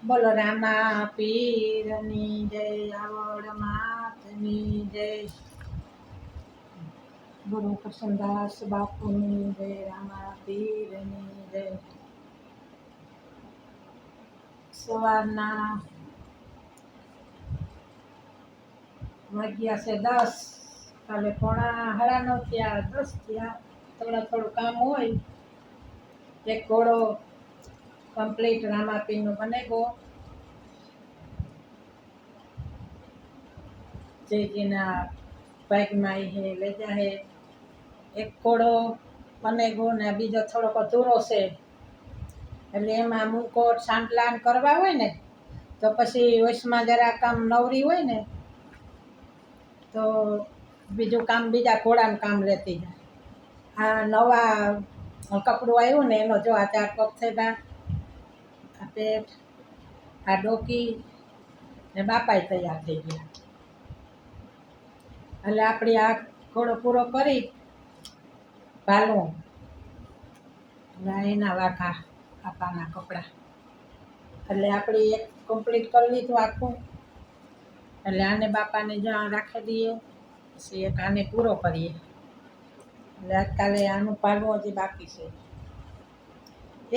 બોલો રામા પીરની જય, આવડ માતની જય, ગુરુ કૃષ્ણદાસ બાપુની જય, રામા પીરની જય. સવારના વાગ્યા છે 10, કાલે પોણા 9:30 થયા, 10 થયા. થોડું કામ હોય. એક ઘોડો કમ્પ્લીટ રામાપીરનો બનેગો. જે જેના બાઇકમાં હે લઈ જાહે. એક ઘોડો બનેગો ને બીજો થોડોક અધૂરો છે, એટલે એમાં મુકોટ સાંટલાન કરવા હોય ને તો પછી વચમાં જરાક કામ નવરી હોય ને તો બીજું કામ બીજા ઘોડાનું કામ લેતી જાય. આ નવા કપડું આવ્યું ને એનો જો આ 4 પગ થયા, આ પેટ, આ ડોકી ને બાપાય તૈયાર થઈ ગયા. એટલે આપણી આ ઘોડો પૂરો કરી ભાલું એના વાઘા બાપાના કપડા, એટલે આપણી એક કમ્પ્લીટ કરી લીધું આખું. એટલે આને બાપાને જ્યાં રાખી દઈએ, પછી એક આને પૂરો કરીએ. એટલે આજકાલે આનું પાલવું હજી બાકી છે.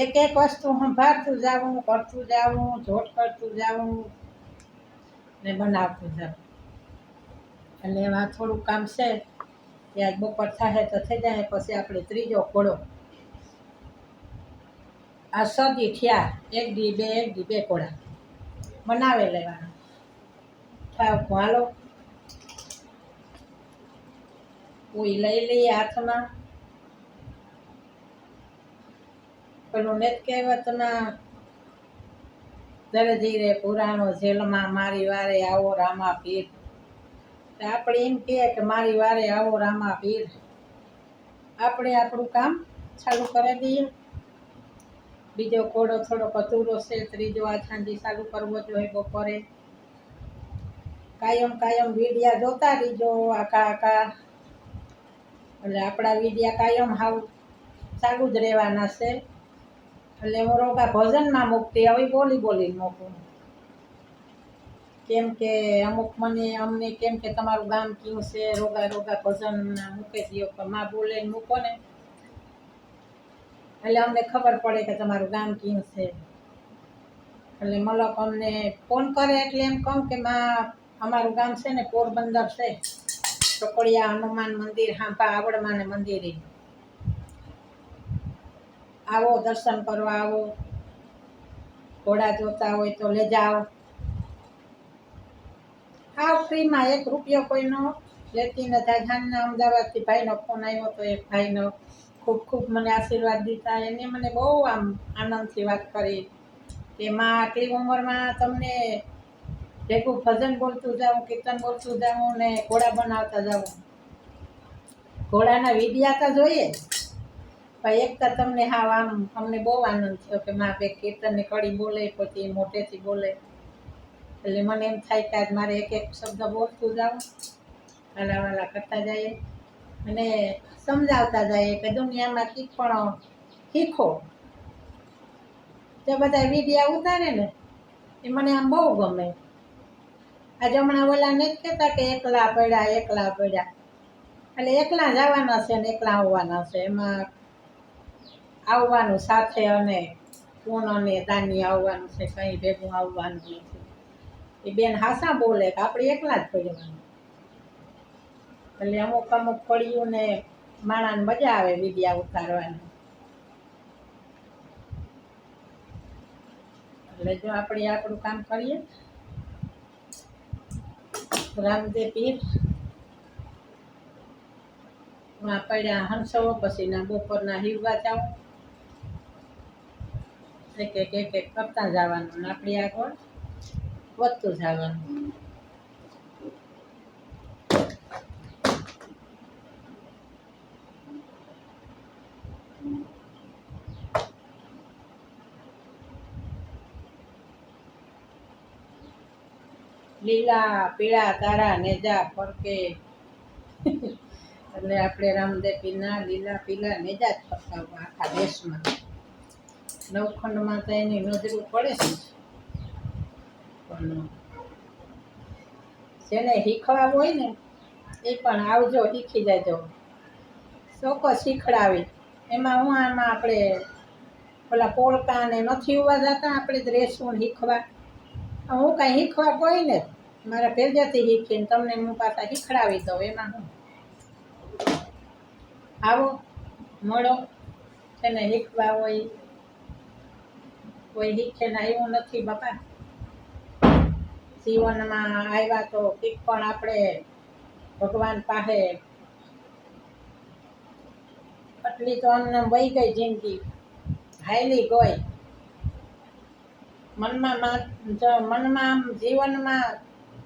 એક એક વસ્તુ સંભાળતું જવું, કરતું જવું, જોટ કરતું જવું ને બનાવતું જવું. એટલે એમાં થોડુંક કામ છે કે આજ બપોર થાય તો થઈ જાય. પછી આપણે ત્રીજો ઘોડો આ સદી થયા, 1 દી 2 ઘોડા બનાવે લેવાના. થાવ હાલો કોઈ લઈ લઈએ હાથમાં. પેલું નેત કહેવતના ધરે ધીરે પુરાણો જેલમાં મારી વારે આવો રામા પીર. આપણે એમ કહીએ કે મારી વારે આવો રામા પીર. આપણે આપણું કામ ચાલુ કરી દઈએ. બીજો ઘોડો થોડોક અધૂરો છે, ત્રીજો આ સાંજે ચાલુ કરવો જોઈએ બપોરે. કાયમ વિડિયા જોતા રહીજો આખા. એટલે આપણા વિડિયા કાયમ હાવ ચાલુ જ રહેવાના છે. એટલે હું રોગા ભજનમાં મૂકતી, આવી બોલી મૂકું. કેમ કે અમને કેમ કે તમારું ગામ કયું છે, રોગા ભજન મૂકી દો કે માં બોલે મૂકો ને, એટલે અમને ખબર પડે કે તમારું ગામ કયું છે. એટલે મલક અમને ફોન કરે એટલે એમ કહું કે માં અમારું ગામ છે ને પોરબંદર છે, ટોકડિયા હનુમાન મંદિર હાંપા આવડમાને મંદિરે આવો, દર્શન કરવા આવો. ઘોડા જોતા હોય તો લઈ જાઓ. હા, ફ્રીમાં 1 રૂપિયો કોઈનો લેતી નથી. જાનના અમદાવાદથી ભાઈનો ફોન આવ્યો તો એક ભાઈનો ખૂબ ખૂબ મને આશીર્વાદ દીધા. એને મને બહુ આમ આનંદથી વાત કરી કે માં આટલી ઉંમરમાં તમને ભેગું ભજન બોલતું જાઉં, કીર્તન બોલતું જાઉં ને ઘોડા બનાવતા જાઉં. ઘોડાના વિડિયા તો જોઈએ પણ એક તો તમને હા આમ અમને બહુ આનંદ થયો કે માં બે કીર્તનની કડી બોલે, પછી મોટેથી બોલે. એટલે મને એમ થાય કે આજ મારે એક શબ્દ બોલતું જાઉં, વાલા કરતા જઈએ અને સમજાવતા જઈએ કે દુનિયામાં કંઈક પણ શીખો. જે બધા વિડિયા ઉતારે ને એ મને આમ બહુ ગમે. આજે હમણાં ઓલા નથી કહેતા કે એકલા પડ્યા. એટલે એકલા જવાના છે ને એકલા આવવાના છે. એમાં આવવાનું સાથે અને પૂન અને દાની આવવાનું છે, કંઈ ભેગું આવવાનું નથી. એ બેન હાસા બોલે કે આપણે એકલા જ પડવાનું. એટલે અમુક પડ્યું ને માણાને મજા આવે વિડિયા ઉતારવાની. એટલે જો આપણે આપણું કામ કરીએ. રામદેવ પીર પડ્યા હંસો, પછી ના બપોરના હિરવા જાઓ. એક કરતા જવાનું ને આપણી આગળ વધતું જવાનું. લીલા પીળા તારા નેજા ફરકે. એટલે આપણે રામદેવ પીરના લીલા પીળા નેજા જ ફરકાવવા આખા દેશમાં. નવખંડમાં તો એની નજરું પડે છે. પણ જેને શીખવા હોય ને એ પણ આવજો, શીખી જાયજો. ચોક્કસ શીખડાવી. એમાં હું આમાં આપણે ઓલા પોળકા ને નથી ઉવા જતા, આપણે જ રહેશું શીખવા. હું કાંઈ શીખવા કોઈ ને મારા પહેલેથી શીખીને તમને હું પાછા શીખડાવી દઉં. એમાં હું આવો મળો. એને શીખવા હોય કોઈ શીખે ને એવું નથી બાપા. જીવનમાં આવ્યા તો કંઈક પણ આપણે ભગવાન પાસે આટલી તો અમને વહી ગઈ જિંદગી, હાયલી ગઈ. મનમાં જીવનમાં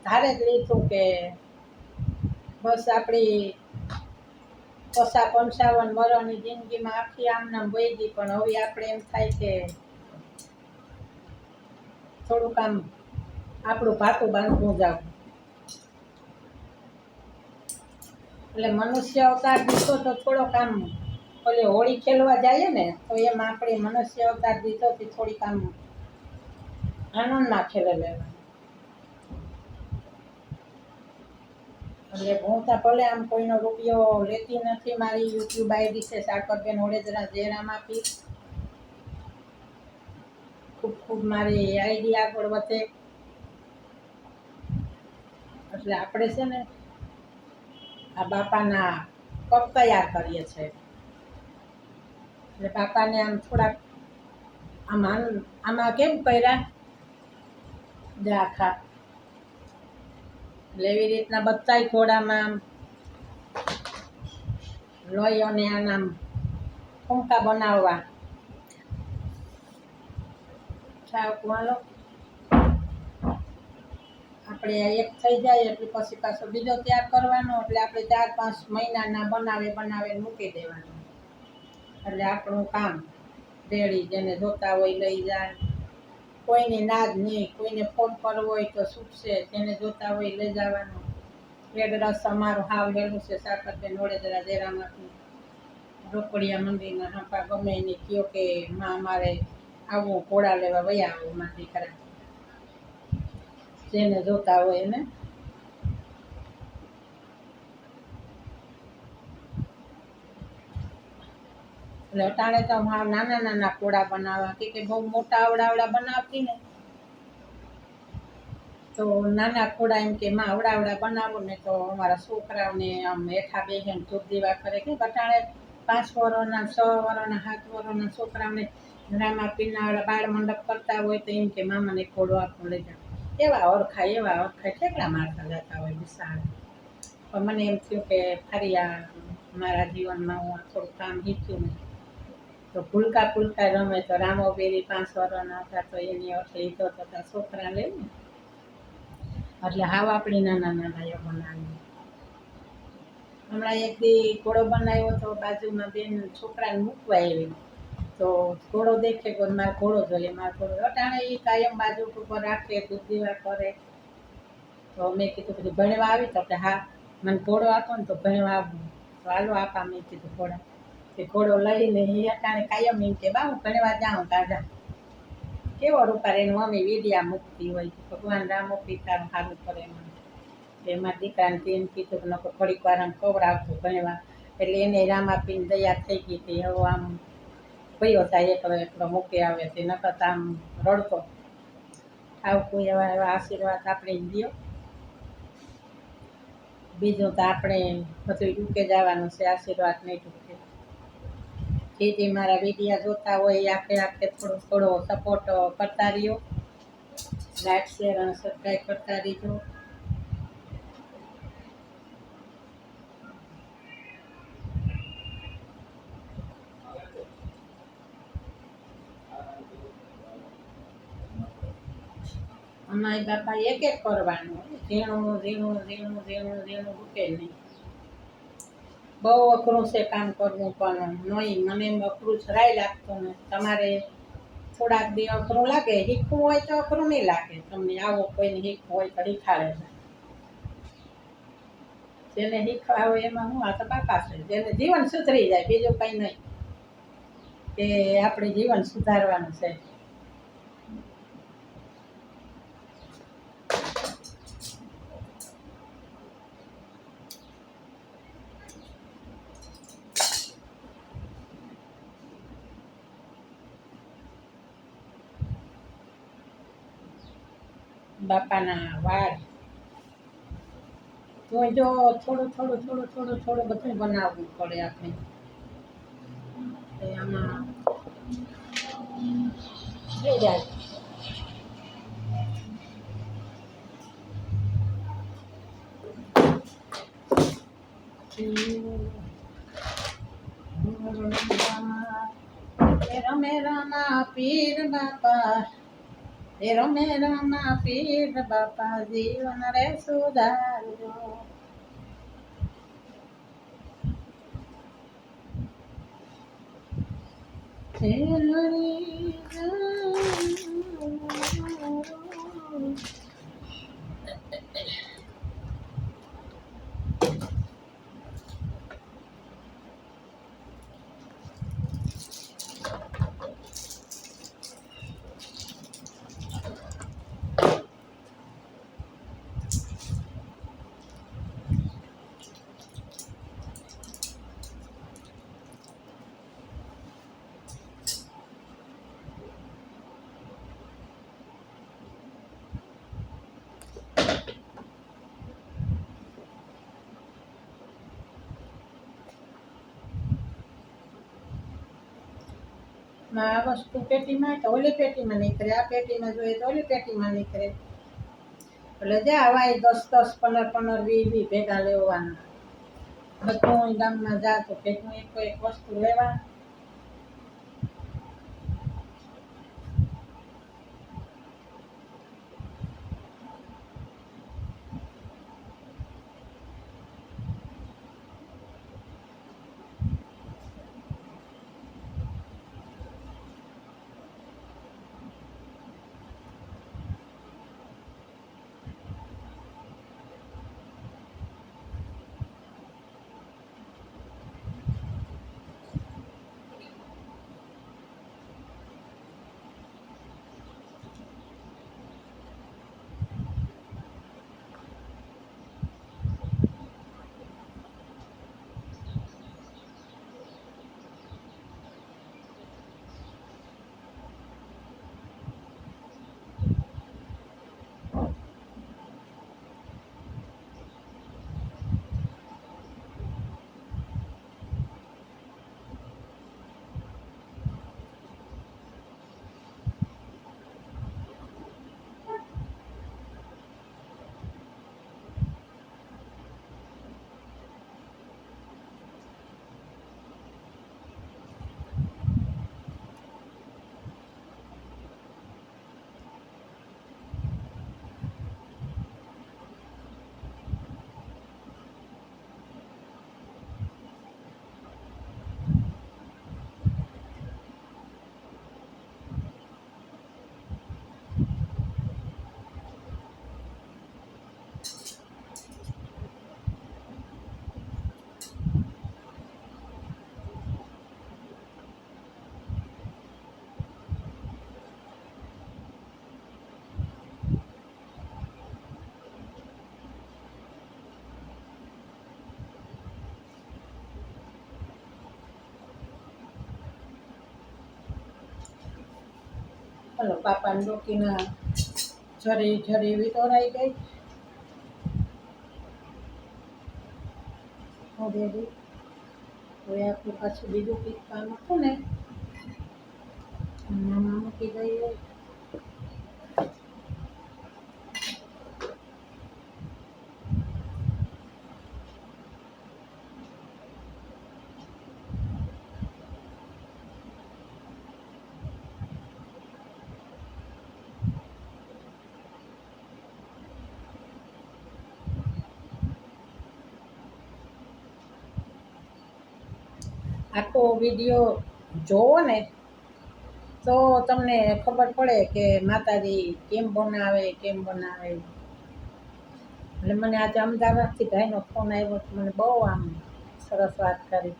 ધારે જ લીધું કે બસ આપણી 50-55 વર્ષની જિંદગીમાં આખી આમનામ વહી ગઈ. પણ હવે આપણે એમ થાય કે થોડુંક આમ આપણું ભાતું બાંધવું જાવ. એટલે મનુષ્ય અવતાર દીધો તો થોડોક આમ ઓલે હોળી ખેલવા જઈએ ને તો એમાં આપણે મનુષ્ય અવતાર દીધો તો થોડીક આમ આનંદમાં ખેલે લેવા. એટલે હું તો ભલે આમ કોઈનો રૂપિયો લેતી નથી. મારી યુટ્યુબ આઈડી છે સાકરબેન ઓડેદરા જયરામ આપી. ખૂબ ખૂબ મારી આઈડી આગળ વધે. એટલે આપણે છે ને આ બાપાના કપ તૈયાર કરીએ છીએ. એટલે બાપાને આમ થોડાક આમાં કેમ કર્યા આખા એવી રીતના બધાય ઘોડામાં લોહી અને આના ફૂંકા બનાવવા. હાલો આપણે એક થઈ જાય એટલે પછી પાછો બીજો તૈયાર કરવાનો. એટલે આપણે 4-5 મહિનાના બનાવે મૂકી દેવાનું. એટલે આપણું કામ રેડી. જેને જોતા હોય લઈ જાય. કોઈને ના જ નહીં. કોઈને ફોન કરવો હોય તો છૂટશે. જેને જોતા હોય લઈ જવાનું. એડ્રેસ અમારું હાવ હેલું છે સાકરબેન ઓડેદરા જયરામ આપી, રોકડિયા મંદિરના હાંપા. ગમે એને કહો કે માં અમારે આવું ઘોડા લેવા વયા આવો માં દીકરા. જેને જોતા હોય એને. એટલે અટાણે તો નાના ઘોડા બનાવવા કે બહુ મોટા આવડા બનાવતી ને તો નાના ઘોડા એમ કે માં આવડા બનાવો ને તો અમારા છોકરાઓને આમ હેઠા બેસીને ધૂપ દીવા કરે. કે અટાણે 5 વર્ષના 6 વર્ષના 7 વર્ષના છોકરાઓને રામાપીરના બાળ મંડપ કરતા હોય તો એમ કે મામાને ઘોડો આપો લઈ જાઓ. એવા ઓળખાય કેટલા માણસો જતા હોય વિશાળ. પણ મને એમ થયું કે ફરી મારા જીવનમાં હું થોડું કામ શીખ્યું ને તો ફૂલકા રમે. તો રામોબેરી 5 વર્ષના હતા તો એની અર્થ લીધો તો છોકરા લે ને. એટલે હાવ આપણી નાના એ બનાવી. હમણાં એક દી ઘોડો બનાવ્યો તો બાજુમાં બેન છોકરાને મૂકવા આવી. તો ઘોડો દેખે કે મારો ઘોડો જોઈએ, મારો ઘોડો. અટાણે એ કાયમ બાજુ ઉપર રાખે, દૂધ દીવા કરે. તો મેં કીધું બધું ભણવા આવી. તો કે હા મને ઘોડો આપો ને તો ભણવા આવું. તો હાલો આપા મેં કીધું ઘોડા. તે ઘોડો લઈને એ અટાણે કાયમ એમ કે બા હું ભણવા જાઉં તાજા. કેવો રૂપાર એનું મમ્મી વિડિયા મૂકતી હોય. ભગવાન રામો પિતાનું સારું કરે એમાં. એમાં દીકરાને એમ કીધું કે નકો થોડીક વાર આમ ખવડાવતું ભણવા. એટલે એને રામાપીને દયા થઈ ગઈ હતી. હવે આમ ભયો થાય એકલો મૂકી આવે તે નકર આમ રડતો. આવું કોઈ એવા આશીર્વાદ આપણે દો. બીજું તો આપણે બધું ટૂંકે જવાનું છે. આશીર્વાદ નહીં ટૂંકે. જે મારા વિડીયા જોતા હોય આખે થોડો સપોર્ટ કરતા રહ્યો. લાઈક શેર અને સબસ્ક્રાઈબ કરતા રહીજો. અમારી બાપા એક કરવાનું. ઝીણું રૂકે નહીં. બહુ અઘરું છે કામ કરવું પણ નહીં. મને એમ અઘરું જરાય લાગતું ને. તમારે થોડાક દી અઘરું લાગે. શીખવું હોય તો અઘરું નહીં લાગે. તમને આવો કોઈને શીખવું હોય તો શીખાડે છે. જેને શીખવા હોય એમાં હું આ તો બાપા છે. જેને જીવન સુધરી જાય બીજું કંઈ નહીં. કે આપણે જીવન સુધારવાનું છે. બાપાના વાળ. તો જો થોડું થોડું થોડું થોડું થોડું બધું બનાવવું પડે આપણે. આમાં થઈ જાય. રમે રામા પીર બાપા, રમે રામા પીર બાપા, જીવન રે સુધારજો. આ વસ્તુ પેટીમાં તો ઓલી પેટીમાં નીકળે, આ પેટીમાં જોઈએ તો ઓલી પેટીમાં નીકળે. એટલે જે આવા 10 15 20 ભેગા લેવાના. બધું ગામમાં જા તો ભેગું એક વસ્તુ લેવા. હલો, પાપાની ડોકીના જરી વિતોરાઈ ગઈ. હવે આપણે પાછું બીજું કંઈક કામ હતું ને આમાં મૂકી દઈએ. આખો વિડીયો જોવો ને તો તમને ખબર પડે કે માતાજી કેમ બનાવે. એટલે મને આજે અમદાવાદથી ભાઈનો ફોન આવ્યો તો મને બહુ આમ સરસ વાત કરી.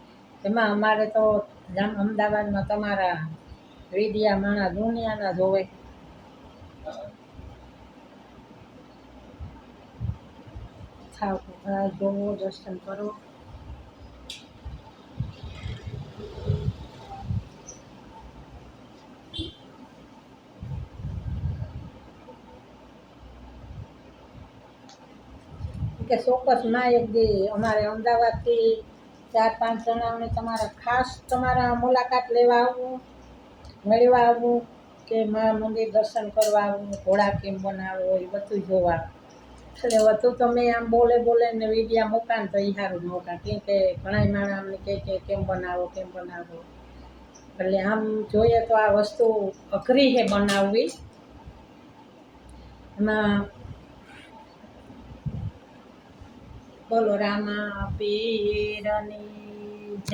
એમાં અમારે તો અમદાવાદમાં તમારા વિડિયા માણા દુનિયાના જોવે. થાવ જોવો, દર્શન કરો. કે ચોક્કસમાં એક દી અમારે અમદાવાદથી 4-5 જણાઓને તમારે ખાસ તમારા મુલાકાત લેવા આવવું, મળવા આવવું કે મારા મંદિર દર્શન કરવા આવવું, ઘોડા કેમ બનાવો એ બધું જોવા. એટલે વધુ તમે આમ બોલે ને વિડીયા મૂકા ને તો એ સારું ન મૂકા, કેમ કે ઘણા માણસ અમને કહે કે કેમ બનાવો. એટલે આમ જોઈએ તો આ વસ્તુ અઘરી છે બનાવવી. એમાં બોલો રામા પીરની